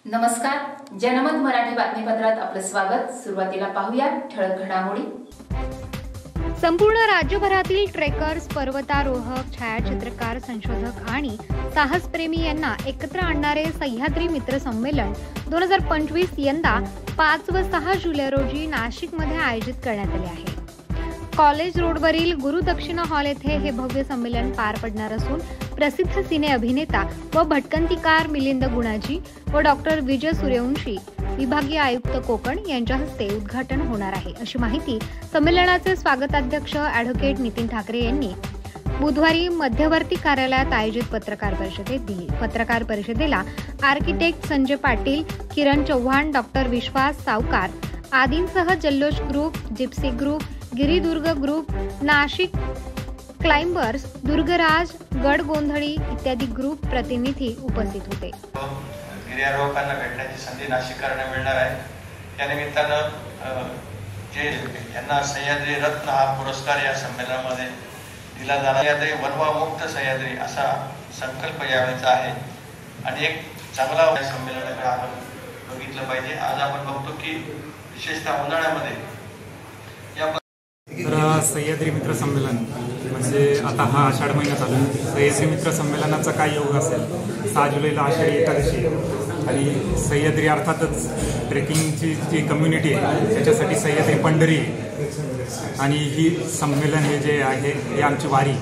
नमस्कार, जनमत मराठी बातमीपत्रात आपलं स्वागत। सुरुवातीला पाहूया ठळक घडामोडी। संपूर्ण राज्यभरातील ट्रेकर्स, पर्वतारोहक, छायाचित्रकार, संशोधक आणि साहसप्रेमी यांना एकत्र आणणारे सह्याद्री मित्र संमेलन 2025 यंदा 5 व 6 जुलै रोजी नाशिकमध्ये आयोजित करण्यात आले आहे। कॉलेज रोडवरील गुरुदक्षिणा हॉल येथे हे भव्य संमेलन पार पडणार असून प्रसिद्ध सिने अभिनेता व भटकंतीकार मिलिंद गुणाजी व डॉक्टर विजय सूर्यवंशी, विभागीय आयुक्त कोकण यांच्या हस्ते उद्घाटन होणार आहे, अशी माहिती संमेलनाचे स्वागताध्यक्ष ॲडव्होकेट नितीन ठाकरे यांनी बुधवारी मध्यवर्ती कार्यालयात आयोजित पत्रकार परिषदेत दिली। पत्रकार परिषदेला आर्किटेक्ट संजय पाटील, किरण चव्हाण, डॉक्टर विश्वास सावकार आदींसह Jallosh group, gypsy group, Giridurg group, Nashik climbers, Durgaraj, Gad Gondhali इत्यादी ग्रुप प्रतिनिधी उपस्थित होते। गिर्यारोहकांना भेटण्याची संधी नाशिककरांना मिळणार आहे। त्या निमित्तानं जे यांना सह्याद्री रत्न हा पुरस्कार या संमेलनामध्ये दिला जाणार आहे। वनवामुक्त सह्याद्री असा संकल्प यावेळेचा आहे आणि एक चांगला संमेलनाकडे आपण बघितलं पाहिजे। आज आपण बघतो की विशेषतः उन्हाळ्यामध्ये सह्याद्री मित्र संमेलन म्हणजे आता हा आषाढ महिना चालू आहे। सह्याद्री मित्र संमेलनाचा काय योग असेल, 6 जुलैला आषाढी एकादशी आणि सह्याद्री अर्थातच ट्रेकिंगची जी कम्युनिटी आहे त्याच्यासाठी सह्याद्री पंढरी आणि ही संमेलन हे जे आहे हे आमची वारी,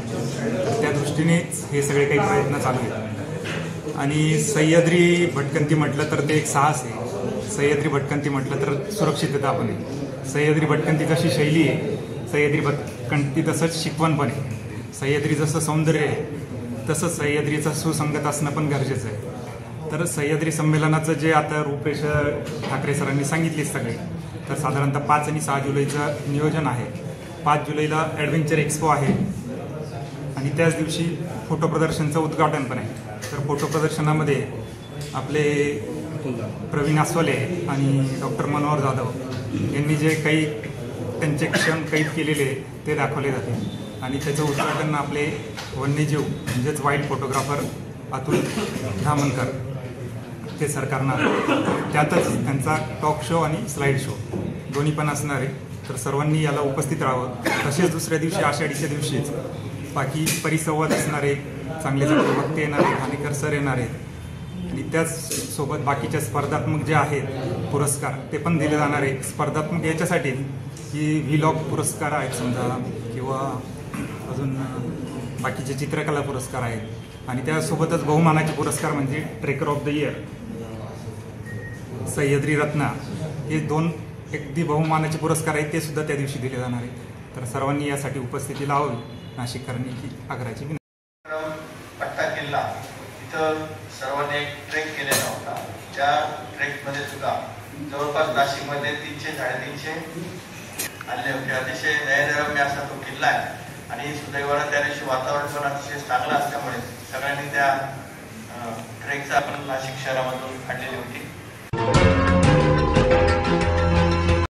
त्या दृष्टीनेच हे सगळे काही प्रयत्न चालू आहेत। आणि सह्याद्री भटकंती म्हटलं तर ते एक साहस आहे, सह्याद्री भटकंती म्हटलं तर सुरक्षितता पण आहे। सह्याद्री भटकंती जशी शैली आहे, सह्याद्री भटकंती तसंच शिकवण पण आहे। सह्याद्री जसं सौंदर्य आहे तसंच सह्याद्रीचं सुसंगत असणं पण गरजेचं आहे। तर सह्याद्री संमेलनाचं जे आता रूपरेषा ठाकरे सरांनी सांगितली सगळे, तर साधारणतः 5 आणि 6 जुलैचं नियोजन आहे। 5 जुलैला ॲडव्हेंचर एक्स्पो आहे आणि त्याच दिवशी फोटो प्रदर्शनचं उद्घाटन पण आहे। तर फोटो प्रदर्शनामध्ये आपले प्रवीण आस्वाले आणि डॉक्टर मनोहर जाधव यांनी जे काही त्यांचे क्षण कैद केलेले ते दाखवले जाते आणि त्याचं उद्घाटन आपले वन्यजीव म्हणजेच वाईल्ड फोटोग्राफर अतुल धामनकर ते सरकारनं, त्यातच त्यांचा टॉक शो आणि स्लाईड शो दोन्ही पण असणार आहे। तर सर्वांनी याला उपस्थित राहावं। तसेच दुसऱ्या दिवशी आषाढीच्या दिवशीच बाकी परिसंवाद असणारे, चांगले चांगले वक्ते येणार आहेत, ठाणेकर सर येणार आहेत आणि त्याचसोबत बाकीच्या स्पर्धात्मक जे आहेत पुरस्कार ते पण दिले जाणार आहे। स्पर्धात्मक याच्यासाठी की व्हिलॉग पुरस्कार आहेत समजा, किंवा अजून बाकीचे चित्रकला पुरस्कार आहेत आणि त्यासोबतच बहुमानाचे पुरस्कार म्हणजे trekker of the year, Sahyadri Ratna, हे 2 अगदी बहुमानाचे पुरस्कार आहेत, ते सुद्धा त्या दिवशी दिले जाणार आहेत। तर सर्वांनी यासाठी उपस्थिती लावावी नाशिककरांनी ही आग्रहाची विनंती। पट्टा किल्ला इथं सर्वांनी एक ट्रेक केलेला होता। त्या ट्रेकमध्ये सुद्धा जवळपास नाशिकमध्ये 300-350 आले होते। अतिशय नयनरम्य असा तो किल्ला आहे आणि सुदैवानं त्या दिवशी वातावरण पण अतिशय चांगलं असल्यामुळे सगळ्यांनी त्या ट्रेकचा आपण नाशिक शहरामधून काढलेली होती।